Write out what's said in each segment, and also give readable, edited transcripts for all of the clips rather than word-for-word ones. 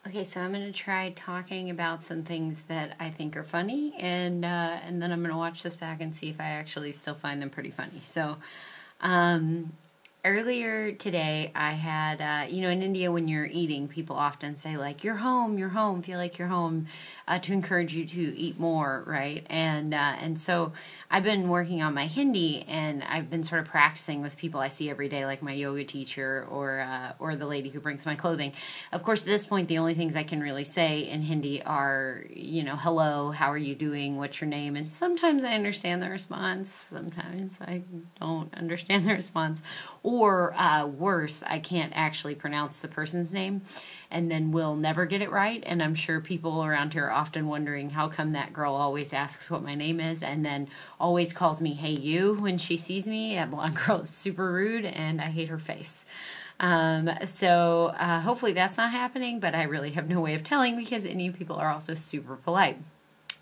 Okay, so I'm going to try talking about some things that I think are funny, and then I'm going to watch this back and see if I actually still find them pretty funny. So, um, earlier today, I had, in India, when you're eating, people often say, like, you're home, feel like you're home, to encourage you to eat more, right? And so I've been working on my Hindi, and I've been sort of practicing with people I see every day, like my yoga teacher or the lady who brings my clothing. Of course, at this point, the only things I can really say in Hindi are, hello, how are you doing, what's your name? And sometimes I understand the response, sometimes I don't understand the response. Or worse, I can't actually pronounce the person's name, and then we'll never get it right. And I'm sure people around here are often wondering how come that girl always asks what my name is and then always calls me hey you when she sees me. That blonde girl is super rude, and I hate her face. So hopefully that's not happening, but I really have no way of telling because Indian people are also super polite.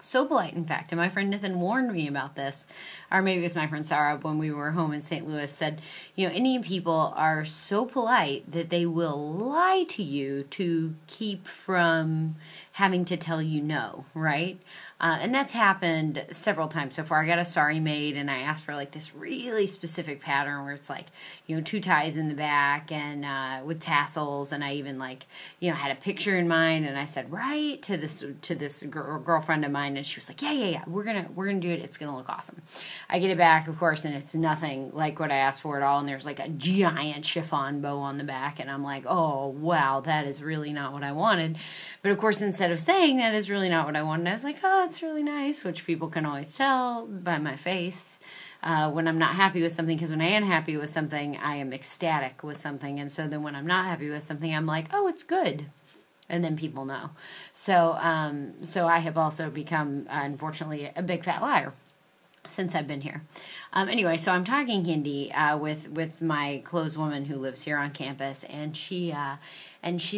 So polite, in fact, and my friend Nathan warned me about this, or maybe it was my friend Sarah when we were home in St. Louis, said, Indian people are so polite that they will lie to you to keep from having to tell you no, right? And that's happened several times so far. I got a sari made, and I asked for like this really specific pattern where it's like, 2 ties in the back and with tassels, and I even had a picture in mind, and I said right to this girlfriend of mine, and she was like, yeah, we're gonna do it. It's gonna look awesome. I get it back, of course, and it's nothing like what I asked for at all. And there's like a giant chiffon bow on the back, and I'm like, oh wow, that is really not what I wanted. But of course, instead of saying that is really not what I wanted, I was like, oh, it's really nice, which people can always tell by my face when I'm not happy with something, because when I am happy with something, I am ecstatic with something. And so then when I'm not happy with something, I'm like, oh, it's good. And then people know. So I have also become, unfortunately, a big fat liar since I've been here. Anyway, so I'm talking Hindi with my clothes woman who lives here on campus, and she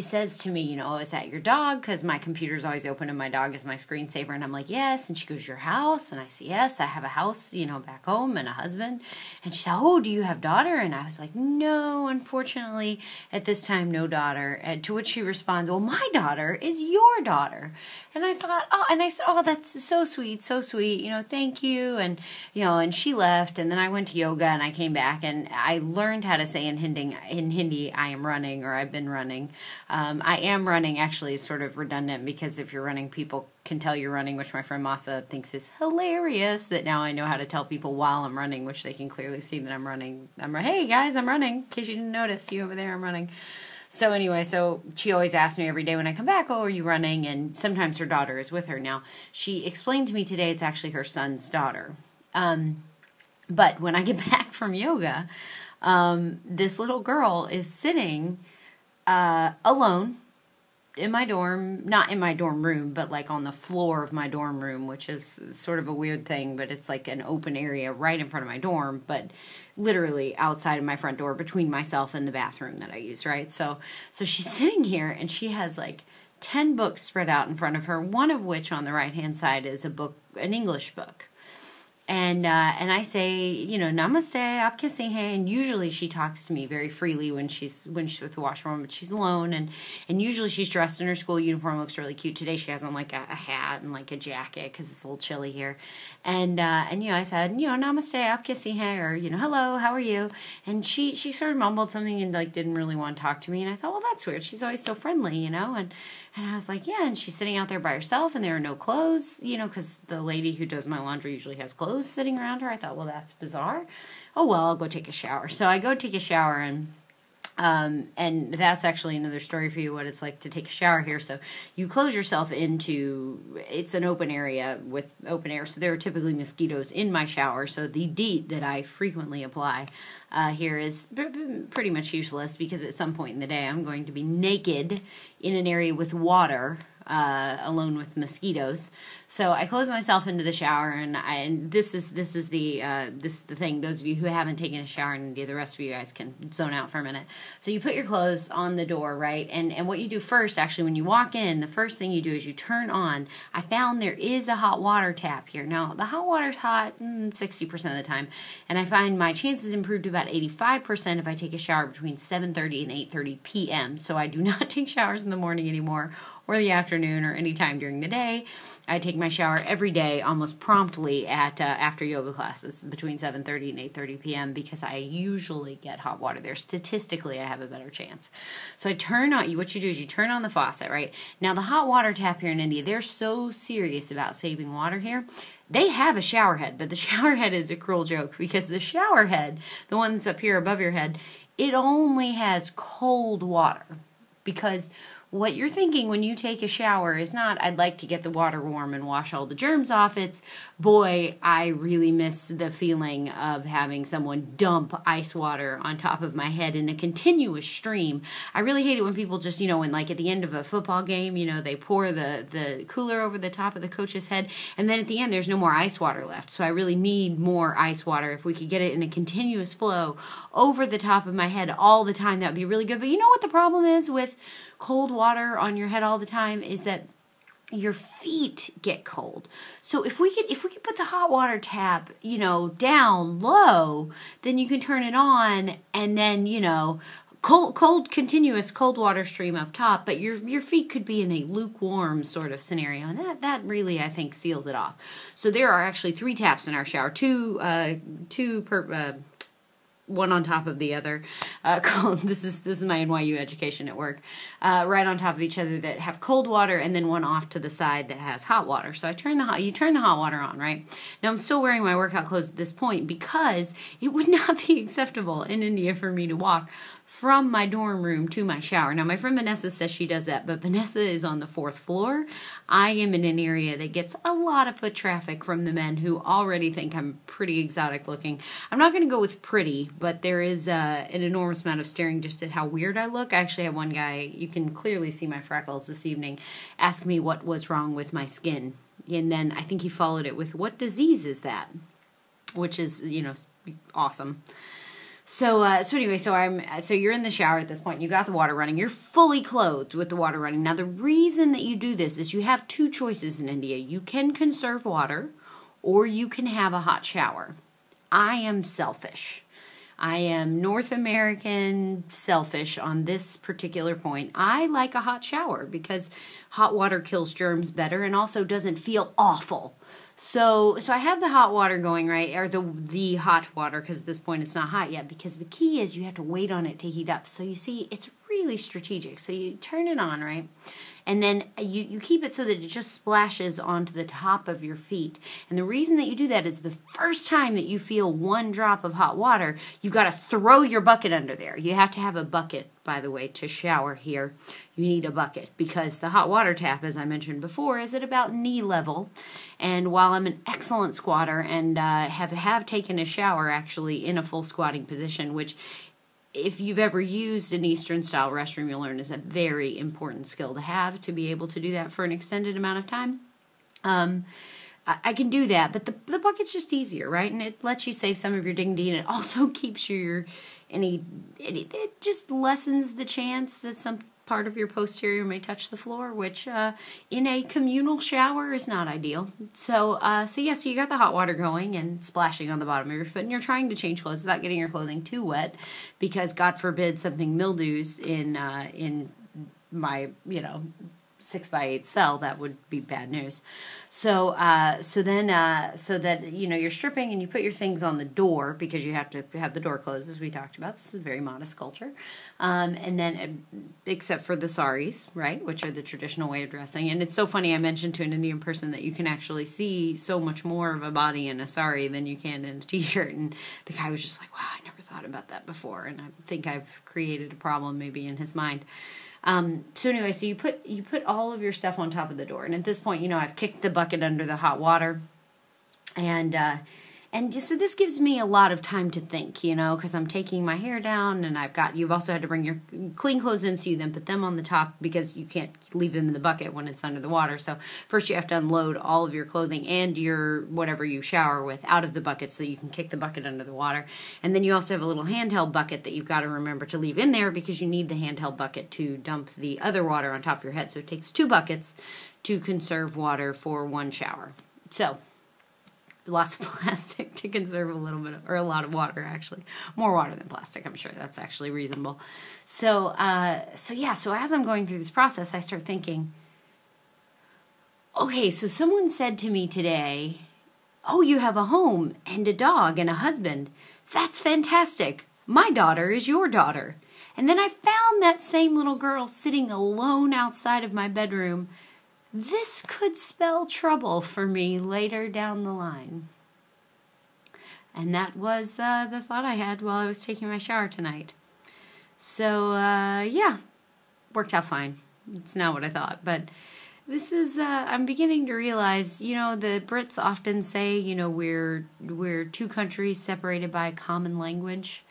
says to me, is that your dog? Because my computer's always open and my dog is my screensaver. And I'm like, yes. And she goes, your house? And I say, yes, I have a house, back home and a husband. And she said, oh, do you have daughter? And I was like, no, unfortunately, at this time, no daughter. To which she responds, well, my daughter is your daughter. And I thought, and I said, oh, that's so sweet, thank you. And she left, and then I went to yoga, and I came back, and I learned how to say in Hindi, I am running, or I've been running. I am running actually is sort of redundant, because if you're running, people can tell you're running, which my friend Masa thinks is hilarious, that now I know how to tell people while I'm running, which they can clearly see that I'm running. Hey guys, I'm running, in case you didn't notice, you over there, I'm running. So anyway, so she always asks me every day when I come back, oh, are you running? And sometimes her daughter is with her. Now, she explained to me today it's actually her son's daughter. But when I get back from yoga, this little girl is sitting alone in my dorm, not in my dorm room, but like on the floor of my dorm room, which is sort of a weird thing, but it's like an open area right in front of my dorm, but literally outside of my front door between myself and the bathroom that I use, right? So she's sitting here, and she has like 10 books spread out in front of her, one of which on the right-hand side is a book, an English book. And I say, namaste, aap kaise hain? And usually she talks to me very freely when she's with the washerwoman, but she's alone, and usually she's dressed in her school uniform, looks really cute. Today she has on like a hat and like a jacket because it's a little chilly here. And I said, namaste, aap kaise hain? Or, hello, how are you? And she sort of mumbled something and like didn't really want to talk to me. And I thought, well, that's weird. She's always so friendly, And I was like, yeah, and she's sitting out there by herself, and there are no clothes, because the lady who does my laundry usually has clothes sitting around her. I thought, well, that's bizarre. Oh, well, I'll go take a shower. So I go take a shower, and that's actually another story for you, what it's like to take a shower here. So you close yourself it's an open area with open air, so there are typically mosquitoes in my shower, so the DEET that I frequently apply here is pretty much useless, because at some point in the day I'm going to be naked in an area with water, alone with mosquitoes. So I close myself into the shower, and this is the thing. Those of you who haven't taken a shower in India, the rest of you guys can zone out for a minute. So you put your clothes on the door, right? And what you do first, actually, when you walk in, the first thing you do is you turn on. I found there is a hot water tap here. Now the hot water's hot 60% of the time, and I find my chances improve to about 85% if I take a shower between 7:30 and 8:30 p.m. So I do not take showers in the morning anymore, or the afternoon or any time during the day. I take my shower every day almost promptly at after yoga classes between 7:30 and 8:30 p.m. because I usually get hot water there. Statistically, I have a better chance. So I turn on, what you do is you turn on the faucet, right? Now the hot water tap here in India, they're so serious about saving water here. They have a shower head, but the shower head is a cruel joke because the shower head, the one that's up here above your head, it only has cold water because what you're thinking when you take a shower is not, I'd like to get the water warm and wash all the germs off. It's, boy, I really miss the feeling of having someone dump ice water on top of my head in a continuous stream. I really hate it when people just, when like at the end of a football game, they pour the cooler over the top of the coach's head, and then at the end there's no more ice water left. So I really need more ice water. If we could get it in a continuous flow over the top of my head all the time, that would be really good. But you know what the problem is with cold water on your head all the time is that your feet get cold. So if we could put the hot water tap, down low, then you can turn it on and then, cold continuous cold water stream up top, but your feet could be in a lukewarm sort of scenario, and that really, I think, seals it off. So there are actually 3 taps in our shower, two per one on top of the other. This is my NYU education at work. Right on top of each other that have cold water, and then one off to the side that has hot water. So you turn the hot water on, right? Now I'm still wearing my workout clothes at this point because it would not be acceptable in India for me to walk from my dorm room to my shower. Now, my friend Vanessa says she does that, but Vanessa is on the 4th floor. I am in an area that gets a lot of foot traffic from the men who already think I'm pretty exotic looking. I'm not going to go with pretty, but there is an enormous amount of staring just at how weird I look. I actually had one guy, you can clearly see my freckles this evening, ask me what was wrong with my skin. And then I think he followed it with, what disease is that? Which is, awesome. So you're in the shower at this point. You got the water running. You're fully clothed with the water running. Now, the reason that you do this is you have 2 choices in India. You can conserve water, or you can have a hot shower. I am selfish. I am North American selfish on this particular point. I like a hot shower because hot water kills germs better and also doesn't feel awful. So I have the hot water going, right, or the hot water, because at this point it's not hot yet, because the key is you have to wait on it to heat up. So you see, it's really strategic. So you turn it on, right, and then you keep it so that it just splashes onto the top of your feet. And the reason that you do that is the first time that you feel 1 drop of hot water, you've got to throw your bucket under there. You have to have a bucket, by the way, to shower here. You need a bucket because the hot water tap, as I mentioned before, is at about knee level. And while I'm an excellent squatter and have taken a shower actually in a full squatting position, which if you've ever used an Eastern style restroom, you'll learn is a very important skill to have to be able to do that for an extended amount of time. I can do that, but the bucket's just easier, right? And it lets you save some of your dignity, and it also keeps it just lessens the chance that some part of your posterior may touch the floor, which in a communal shower is not ideal. So you got the hot water going and splashing on the bottom of your foot, and you're trying to change clothes without getting your clothing too wet, because God forbid something mildews in my 6x8 cell. That would be bad news. So that you're stripping and you put your things on the door because you have to have the door closed, as we talked about. This is a very modest culture, and then except for the saris, right, which are the traditional way of dressing. And it's so funny. I mentioned to an Indian person that you can actually see so much more of a body in a sari than you can in a t-shirt, and the guy was just like, "Wow, I never thought about that before." And I think I've created a problem maybe in his mind. So you put all of your stuff on top of the door, and at this point, I've kicked the bucket under the hot water, and so this gives me a lot of time to think, because I'm taking my hair down, and you've also had to bring your clean clothes in, so you then put them on the top because you can't leave them in the bucket when it's under the water. So first you have to unload all of your clothing and your whatever you shower with out of the bucket so you can kick the bucket under the water. And then you also have a little handheld bucket that you've got to remember to leave in there because you need the handheld bucket to dump the other water on top of your head. So it takes 2 buckets to conserve water for 1 shower. So lots of plastic to conserve a lot of water, actually. More water than plastic, I'm sure. That's actually reasonable. So as I'm going through this process, I start thinking, Okay, so someone said to me today, "Oh, you have a home and a dog and a husband. That's fantastic. My daughter is your daughter." And then I found that same little girl sitting alone outside of my bedroom. This could spell trouble for me later down the line. And that was the thought I had while I was taking my shower tonight. So, yeah, worked out fine. It's not what I thought, but this is, I'm beginning to realize, the Brits often say, we're two countries separated by a common language.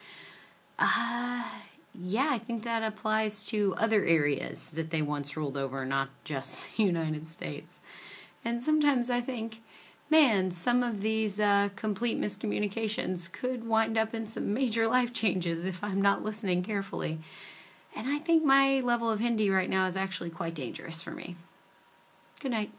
Yeah, I think that applies to other areas that they once ruled over, not just the United States. And sometimes I think, man, some of these complete miscommunications could wind up in some major life changes if I'm not listening carefully. And I think my level of Hindi right now is actually quite dangerous for me. Good night.